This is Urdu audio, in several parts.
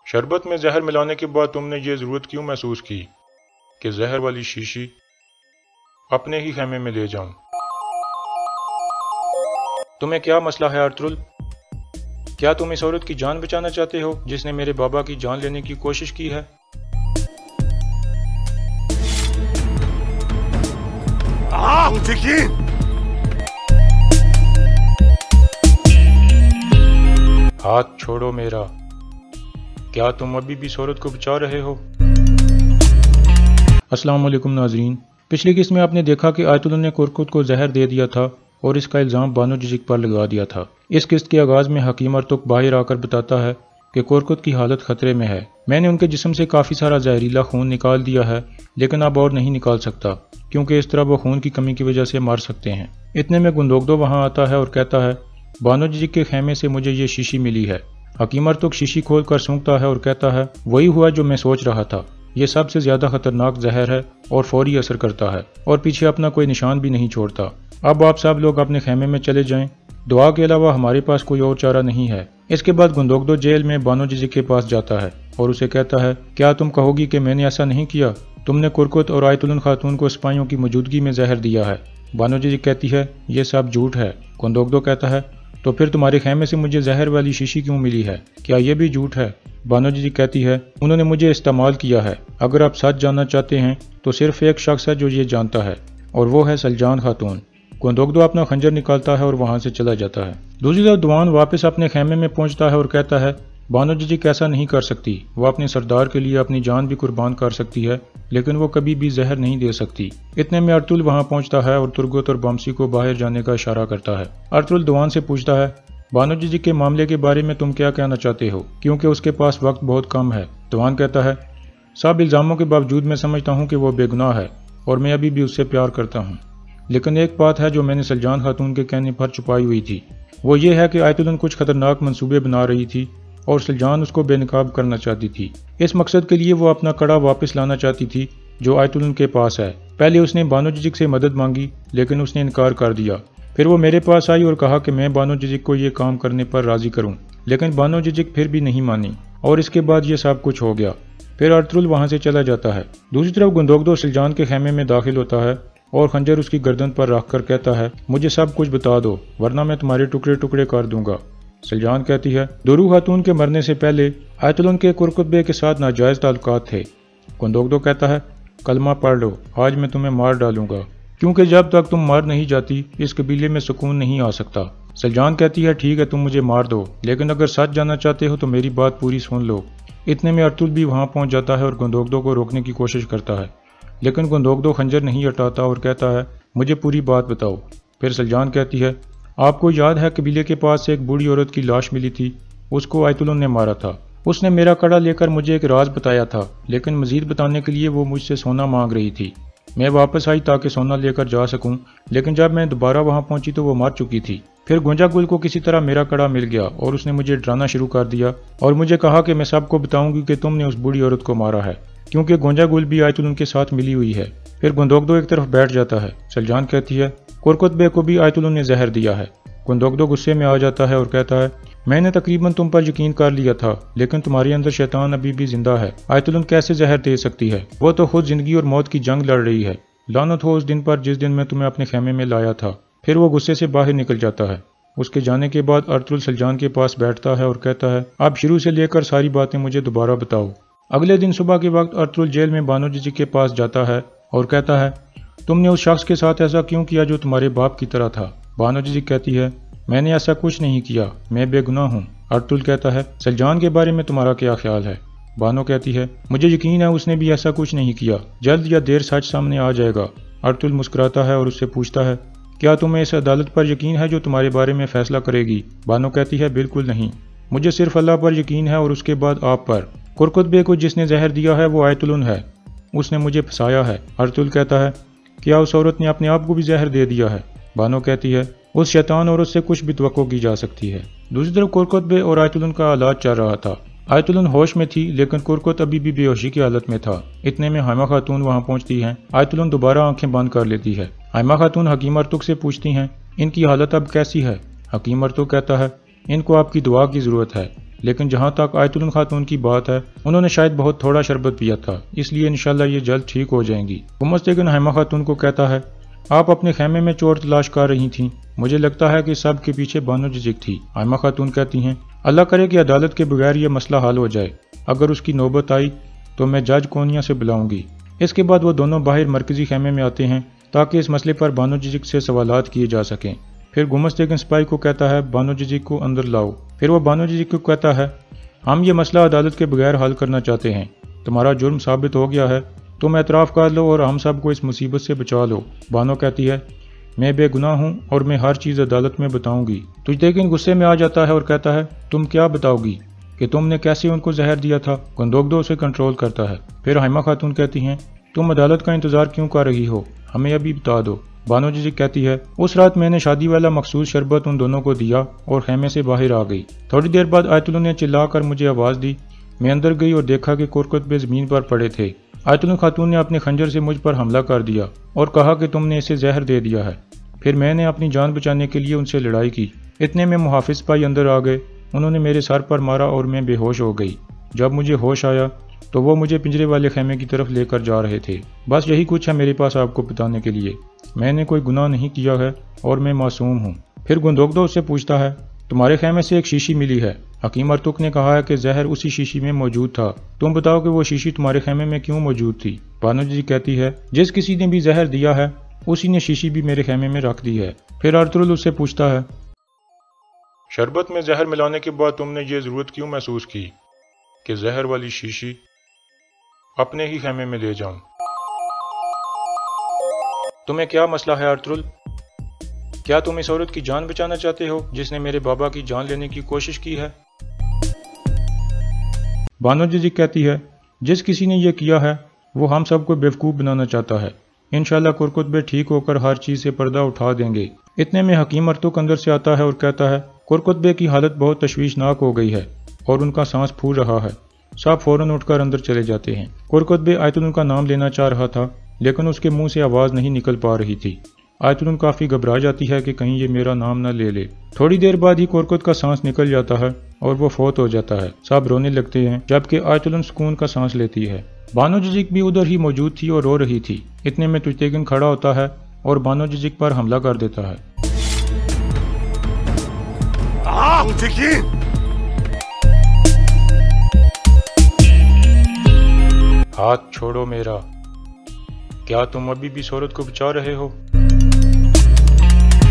شربت میں زہر ملانے کے بعد تم نے یہ ضرورت کیوں محسوس کی کہ زہر والی شیشی اپنے ہی خیمے میں لے جاؤں؟ تمہیں کیا مسئلہ ہے ارطغرل؟ کیا تم اس عورت کی جان بچانا چاہتے ہو جس نے میرے بابا کی جان لینے کی کوشش کی ہے؟ ہاتھ چھوڑو میرا۔ کیا تم ابھی بھی اس عورت کو بچا رہے ہو؟ السلام علیکم ناظرین، پچھلی قسط میں آپ نے دیکھا کہ آیت اللہ نے کرکت کو زہر دے دیا تھا اور اس کا الزام بانو جزک پر لگا دیا تھا۔ اس قسط کے آغاز میں حکیم ارطغرل باہر آ کر بتاتا ہے کہ کرکت کی حالت خطرے میں ہے۔ میں نے ان کے جسم سے کافی سارا زہریلا خون نکال دیا ہے، لیکن اب اور نہیں نکال سکتا کیونکہ اس طرح وہ خون کی کمی کی وجہ سے مر سکتے ہیں۔ اتنے میں گندوگدو وہاں آتا ہے اور کہتا ہے بانو جزک کے خیمے سے مجھے یہ شیشی ملی ہے۔ حکیم ارطغرل شیشی کھول کر سونگتا ہے اور کہتا ہے وہی ہوا جو میں سوچ رہا تھا، یہ سب سے زیادہ خطرناک زہر ہے اور فوری اثر کرتا ہے اور پیچھے اپنا کوئی نشان بھی نہیں چھوڑتا۔ اب آپ سب لوگ اپنے خیمے میں چلے جائیں، دعا کے علاوہ ہمارے پاس کوئی اور چارہ نہیں ہے۔ اس کے بعد گندوگدو جیل میں بانو جزک کے پاس جاتا ہے اور اسے کہتا ہے کیا تم کہو گی کہ میں نے ایسا نہیں کیا؟ تم نے کرکت اور آیت اللہ خاتون کو سپاہیوں کی موجودگی میں زہر دیا ہے۔ بانو جزک کہتی ہے یہ سب جھوٹ ہے۔ گندوگدو کہتا ہے تو پھر تمہارے خیمے سے مجھے زہر والی شیشی کیوں ملی ہے؟ کیا یہ بھی جھوٹ ہے؟ بانو جزک کہتی ہے انہوں نے مجھے استعمال کیا ہے۔ اگر آپ سچ جاننا چاہتے ہیں تو صرف ایک شخص ہے جو یہ جانتا ہے اور وہ ہے سلجان خاتون۔ گندوگدو اپنا خنجر نکالتا ہے اور وہاں سے چلا جاتا ہے۔ دوسری طرف دوان واپس اپنے خیمے میں پہنچتا ہے اور کہتا ہے بانو جزک ایسا نہیں کر سکتی، وہ اپنے سردار کے لیے اپنی جان بھی قربان کر سکتی ہے لیکن وہ کبھی بھی زہر نہیں دے سکتی۔ اتنے میں ارطغرل وہاں پہنچتا ہے اور ترگت اور بامسی کو باہر جانے کا اشارہ کرتا ہے۔ ارطغرل دوان سے پوچھتا ہے بانو جزک کے معاملے کے بارے میں تم کیا کہنا چاہتے ہو کیونکہ اس کے پاس وقت بہت کم ہے۔ دوان کہتا ہے سب الزاموں کے باوجود میں سمجھتا ہوں کہ وہ بے گناہ ہے اور میں ابھی بھی اس سے پیار کرتا ہوں، لیکن ایک بات ہے جو میں نے سلجان خاتون کے کہنے پر چھپائی ہوئی تھی، وہ یہ ہے کہ آیت اللہ کچھ خطرناک منصوبے بنا رہی تھی اور سلجان اس کو بے نقاب کرنا چاہتی تھی۔ اس مقصد کے لیے وہ اپنا کڑا واپس لانا چاہتی تھی جو آیت اللہ کے پاس ہے۔ پہلے اس نے بانو جزک سے مدد مانگی لیکن اس نے انکار کر دیا۔ پھر وہ میرے پاس آئی اور کہا کہ میں بانو جزک کو یہ کام کرنے پر راضی کروں، لیکن بانو جزک پھر بھی نہیں مانی اور اس کے بعد یہ سب کچھ ہو گیا۔ پھر ارطغرل وہاں سے چلا جاتا ہے۔ دوسری طرف گندوگدو سلجان کے خیمے میں داخل ہوتا ہے اور خنجر اس کی گردن پر رکھ کر کہتا ہے مجھے سب کچھ بتا دو ورنہ میں تمہارے ٹکڑے ٹکڑے کر دوں گا۔ سلجان کہتی ہے درو خاتون کے مرنے سے پہلے آیت اللہ کے کرکت بے کے ساتھ ناجائز تعلقات تھے۔ گندوگدو کہتا ہے کلمہ پڑھ لو، آج میں تمہیں مار ڈالوں گا کیونکہ جب تک تم مار نہیں جاتی اس قبیلے میں سکون نہیں آ سکتا۔ سلجان کہتی ہے ٹھیک ہے تم مجھے مار دو، لیکن اگر سچ جاننا چاہتے ہو تو میری بات پوری سن لو۔ اتنے میں ارطغرل بھی وہاں پہنچ جاتا ہے اور گندوگدو کو روکنے کی کوشش کرتا ہے، لیکن گندوگدو خنجر نہیں ہٹاتا اور کہتا ہے مجھے پوری بات بتاؤ۔ پھر سلجان کہتی ہے آپ کو یاد ہے قبیلے کے پاس سے ایک بوڑھی عورت کی لاش ملی تھی، اس کو آیت اللہ نے مارا تھا۔ اس نے میرا کڑا لے کر مجھے ایک راز بتایا تھا، لیکن مزید بتانے کے لیے وہ مجھ سے سونا مانگ رہی تھی۔ میں واپس آئی تاکہ سونا لے کر جا سکوں، لیکن جب میں دوبارہ وہاں پہنچی تو وہ مر چکی تھی۔ پھر گونجا گل کو کسی طرح میرا کڑا مل گیا اور اس نے مجھے ڈرانا شروع کر دیا اور مجھے کہا کہ میں سب کو بتاؤں گی کہ تم نے اس بوڑھی عورت کو مارا ہے کیونکہ گونجا گل بھی آیت اللہ کے ساتھ ملی ہوئی ہے۔ پھر گندوگدو ایک طرف بیٹھ جاتا ہے۔ سلجان کہتی ہے کرکت بے کو بھی آیت اللہ نے زہر دیا ہے۔ گندوگدو غصے میں آ جاتا ہے اور کہتا ہے میں نے تقریباً تم پر یقین کر لیا تھا، لیکن تمہارے اندر شیطان ابھی بھی زندہ ہے۔ آیت اللہ کیسے زہر دے سکتی ہے؟ وہ تو خود زندگی اور موت کی جنگ لڑ رہی ہے۔ لعنت ہو اس دن پر جس دن میں تمہیں اپنے خیمے میں لایا تھا۔ پھر وہ غصے سے باہر نکل جاتا ہے۔ اس کے جانے کے بعد ارطغرل سلجان کے پاس بیٹھتا ہے اور کہتا ہے اب شروع سے لے کر ساری باتیں مجھے دوبارہ بتاؤ۔ اگلے دن صبح کے وقت ارطغرل جیل میں بانو جزک کے پاس جاتا ہے اور کہتا ہے تم نے اس شخص کے ساتھ ایسا کیوں کیا جو تمہارے باپ کی طرح تھا؟ بانو جزک کہتی ہے میں نے ایسا کچھ نہیں کیا، میں بے گناہ ہوں۔ ارطغرل کہتا ہے سلجان کے بارے میں تمہارا کیا خیال ہے؟ بانو کہتی ہے مجھے یقین ہے اس نے بھی ایسا کچھ نہیں کیا، جلد یا دیر سچ سامنے آ جائے گا۔ ارطغرل مسکراتا ہے اور اس سے پوچھتا ہے کیا تمہیں اس عدالت پر یقین ہے جو تمہارے بارے میں فیصلہ کرے گی؟ بانو کہتی ہے بالکل نہیں، مجھے صرف اللہ پر یقین ہے اور اس کے بعد آپ پر۔ کرکت بے کو جس نے زہر دیا ہے وہ آیت اللہ ہے، اس نے مجھے پھنسایا ہے۔ ارطغرل کہتا ہے کیا اس عورت نے اپنے آپ کو بھی زہر دے دیا ہے؟ بانو کہتی ہے اس شیطان عورت سے کچھ بھی توقع کی جا سکتی ہے۔ دوسری طرف کرکت بے اور آیت اللہ کا علاج چل رہا تھا۔ آیت اللہ ہوش میں تھی لیکن کرکت ابھی بھی بے ہوشی کی حالت میں تھا۔ اتنے میں حائمہ خاتون وہاں پہنچتی ہیں۔ آیت اللہ دوبارہ آنکھیں بند کر لیتی ہے۔ حائمہ خاتون حکیم ارطغرل سے پوچھتی ہیں ان کی حالت اب کیسی ہے؟ حکیم ارطغرل کہتا ہے ان کو آپ کی دعا کی ضرورت ہے۔ لیکن جہاں تک آیت خاتون کی بات ہے انہوں نے شاید بہت تھوڑا شربت پیا تھا، اس لیے انشاءاللہ یہ جلد ٹھیک ہو جائیں گی۔ گمستگن حائمہ خاتون کو کہتا ہے آپ اپنے خیمے میں چور تلاش کر رہی تھیں، مجھے لگتا ہے کہ سب کے پیچھے بانو جزک تھی۔ حائمہ خاتون کہتی ہیں اللہ کرے کہ عدالت کے بغیر یہ مسئلہ حل ہو جائے، اگر اس کی نوبت آئی تو میں جج کونیا سے بلاؤں گی۔ اس کے بعد وہ دونوں باہر مرکزی خیمے میں آتے ہیں تاکہ اس مسئلے پر بانو جزک سے سوالات کیے جا سکیں۔ پھر گمستگن سپاہی کو کہتا ہے بانو جزک کو اندر لاؤ۔ پھر وہ بانو جزک کو کہتا ہے ہم یہ مسئلہ عدالت کے بغیر حل کرنا چاہتے ہیں، تمہارا جرم ثابت ہو گیا ہے، تم اعتراف کر لو اور ہم سب کو اس مصیبت سے بچا لو۔ بانو کہتی ہے میں بے گناہ ہوں اور میں ہر چیز عدالت میں بتاؤں گی۔ تجدیکن غصے میں آ جاتا ہے اور کہتا ہے تم کیا بتاؤ گی کہ تم نے کیسے ان کو زہر دیا تھا۔ گندوگدو اسے کنٹرول کرتا ہے۔ پھر حائمہ خاتون کہتی ہیں تم عدالت کا انتظار کیوں کر رہی ہو، ہمیں ابھی بتا دو۔ بانو جزک کہتی ہے اس رات میں نے شادی والا مخصوص شربت ان دونوں کو دیا اور خیمے سے باہر آ گئی۔ تھوڑی دیر بعد آیت اللہ نے چلا کر مجھے آواز دی، میں اندر گئی اور دیکھا کہ کورکتبے زمین پر پڑے تھے۔ آیت اللہ خاتون نے اپنے خنجر سے مجھ پر حملہ کر دیا اور کہا کہ تم نے اسے زہر دے دیا ہے۔ پھر میں نے اپنی جان بچانے کے لیے ان سے لڑائی کی، اتنے میں محافظ سپاہی اندر آ گئے، انہوں نے میرے سر پر مارا اور میں بے ہوش ہو گئی۔ جب مجھے ہوش آیا تو وہ مجھے پنجرے والے خیمے کی طرف لے کر جا رہے تھے۔ بس یہی کچھ ہے میرے پاس آپ کو بتانے کے لیے، میں نے کوئی گناہ نہیں کیا ہے اور میں معصوم ہوں۔ پھر گندوگدو اس سے پوچھتا ہے تمہارے خیمے سے ایک شیشی ملی ہے، حکیم ارتک نے کہا ہے کہ زہر اسی شیشی میں موجود تھا، تم بتاؤ کہ وہ شیشی تمہارے خیمے میں کیوں موجود تھی۔ بانو جی کہتی ہے جس کسی نے بھی زہر دیا ہے اسی نے شیشی بھی میرے خیمے میں رکھ دی ہے۔ پھر ارطغرل اس سے پوچھتا ہے شربت میں زہر ملانے کے بعد تم نے یہ ضرورت کیوں محسوس کی کہ زہر والی شیشی اپنے ہی خیمے میں لے جاؤں؟ تمہیں کیا مسئلہ ہے ارطغرل؟ کیا تم اس عورت کی جان بچانا چاہتے ہو جس نے میرے بابا کی جان لینے کی کوشش کی ہے؟ بانو جی کہتی ہے جس کسی نے یہ کیا ہے وہ ہم سب کو بیوقوف بنانا چاہتا ہے، انشاءاللہ کورکتبے ٹھیک ہو کر ہر چیز سے پردہ اٹھا دیں گے۔ اتنے میں حکیم ارتک اندر سے آتا ہے اور کہتا ہے کورکتبے کی حالت بہت تشویشناک ہو گئی ہے اور ان کا سانس پھول رہا ہے۔ سب فوراً اٹھ کر اندر چلے جاتے ہیں۔ کورکتبے آیت اللہ کا نام لینا چاہ رہا تھا لیکن اس کے منہ سے آواز نہیں نکل پا رہی تھی۔ آیت اللہ کافی گھبرا جاتی ہے کہ کہیں یہ میرا نام نہ لے لے۔ تھوڑی دیر بعد ہی کورکت کا سانس نکل جاتا ہے اور وہ فوت ہو جاتا ہے۔ سب رونے لگتے ہیں جبکہ آیت اللہ سکون کا سانس لیتی ہے۔ بانو جزک بھی ادھر ہی موجود تھی اور رو رہی تھی۔ اتنے میں تجتیگن کھڑا ہوتا ہے اور بانو جزک پر حملہ کر دیتا ہے۔ ہاتھ چھوڑو میرا، کیا تم ابھی بھی عورت کو بچا رہے ہو؟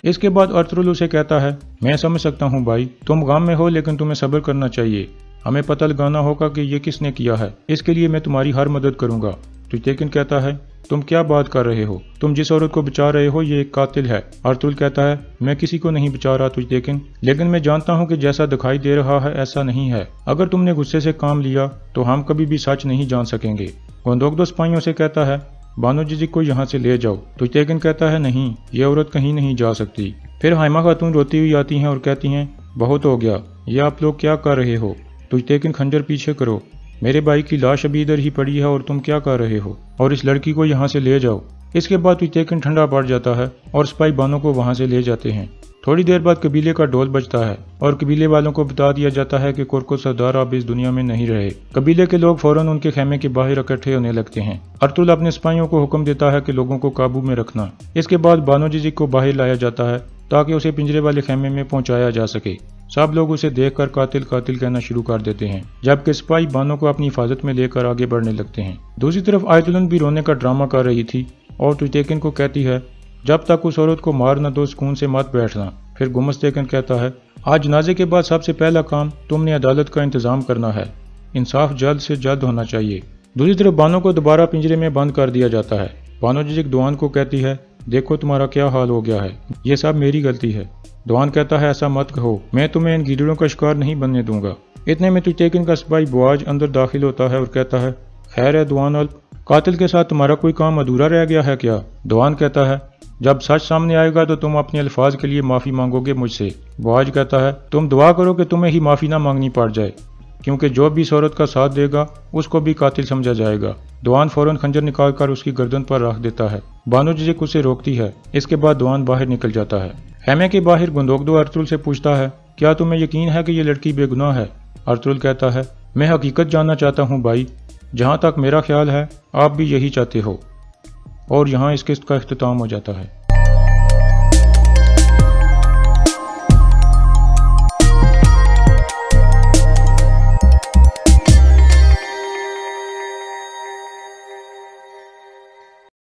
اس کے بعد ارطغرل اسے کہتا ہے میں سمجھ سکتا ہوں بھائی، تم غم میں ہو لیکن تمہیں صبر کرنا چاہیے، ہمیں پتہ لگانا ہوگا کہ یہ کس نے کیا ہے، اس کے لیے میں تمہاری ہر مدد کروں گا۔ تجتیگن کہتا ہے تم کیا بات کر رہے ہو، تم جس عورت کو بچا رہے ہو یہ ایک قاتل ہے۔ ارطغرل کہتا ہے میں کسی کو نہیں بچا رہا تجتیگن، لیکن میں جانتا ہوں کہ جیسا دکھائی دے رہا ہے ایسا نہیں ہے، اگر تم نے غصے سے کام لیا تو ہم کبھی بھی سچ نہیں جان سکیں گے۔ گندوگدو سپاہیوں سے کہتا ہے بانو جزک کو یہاں سے لے جاؤ۔ تجتیگن کہتا ہے نہیں، یہ عورت کہیں نہیں جا سکتی۔ پھر حائمہ خاتون روتی ہوئی آتی ہیں اور کہتی ہیں بہت ہو گیا، یہ آپ لوگ کیا کر رہے ہو؟ تجتیگن خنجر پیچھے کرو، میرے بھائی کی لاش ابھی ادھر ہی پڑی ہے اور تم کیا کر رہے ہو، اور اس لڑکی کو یہاں سے لے جاؤ۔ اس کے بعد تجتیگن ٹھنڈا پڑ جاتا ہے اور سپاہی بانو کو وہاں سے لے جاتے ہیں۔ تھوڑی دیر بعد قبیلے کا ڈھول بجتا ہے اور قبیلے والوں کو بتا دیا جاتا ہے کہ کورکت سردار اب اس دنیا میں نہیں رہے۔ قبیلے کے لوگ فوراً ان کے خیمے کے باہر اکٹھے ہونے لگتے ہیں۔ ارطغرل اپنے سپاہیوں کو حکم دیتا ہے کہ لوگوں کو قابو میں رکھنا۔ اس کے بعد بانو جزک کو باہر لایا جاتا ہے تاکہ اسے پنجرے والے خیمے میں پہنچایا جا سکے۔ سب لوگ اسے دیکھ کر قاتل قاتل کہنا شروع کر دیتے ہیں جبکہ سپاہی بانو کو اپنی حفاظت میں لے کر آگے بڑھنے لگتے ہیں۔ دوسری طرف آیت اللہ بھی رونے کا ڈرامہ کر رہی تھی اور تجتیگن کو کہتی ہے جب تک اس عورت کو مار نہ دو سکون سے مت بیٹھنا۔ پھر گمستگن کہتا ہے آج جنازے کے بعد سب سے پہلا کام تم نے عدالت کا انتظام کرنا ہے، انصاف جلد سے جلد ہونا چاہیے۔ دوسری طرف بانو کو دوبارہ پنجرے میں بند کر دیا جاتا ہے۔ بانو جزک دوان کو کہتی ہے دیکھو تمہارا کیا حال ہو گیا ہے، یہ سب میری غلطی ہے۔ دوان کہتا ہے ایسا مت کہو، میں تمہیں ان گیدڑوں کا شکار نہیں بننے دوں گا۔ اتنے میں تجتیگن کا سپاہی بواج اندر داخل ہوتا ہے اور کہتا ہے خیر ہے دوان قاتل کے ساتھ تمہارا کوئی کام ادھورا رہ گیا ہے کیا؟ دوان کہتا ہے جب سچ سامنے آئے گا تو تم اپنے الفاظ کے لیے معافی مانگو گے مجھ سے۔ بواج کہتا ہے تم دعا کرو کہ تمہیں ہی معافی نہ مانگنی پڑ جائے، کیونکہ جو بھی اس عورت کا ساتھ دے گا اس کو بھی قاتل سمجھا جائے گا۔ دوان فوراً خنجر نکال کر اس کی گردن پر رکھ دیتا ہے۔ بانو جزک اسے روکتی ہے۔ اس کے بعد دوان باہر نکل جاتا ہے۔ خیمے کے باہر گندوگدو ارطغرل سے پوچھتا ہے کیا تمہیں یقین ہے کہ یہ لڑکی بے گناہ ہے؟ ارطغرل کہتا ہے، میں حقیقت جاننا چاہتا ہوں بھائی، جہاں تک میرا خیال ہے آپ بھی یہی چاہتے ہو، اور یہاں اس قسط کا اختتام ہو جاتا ہے۔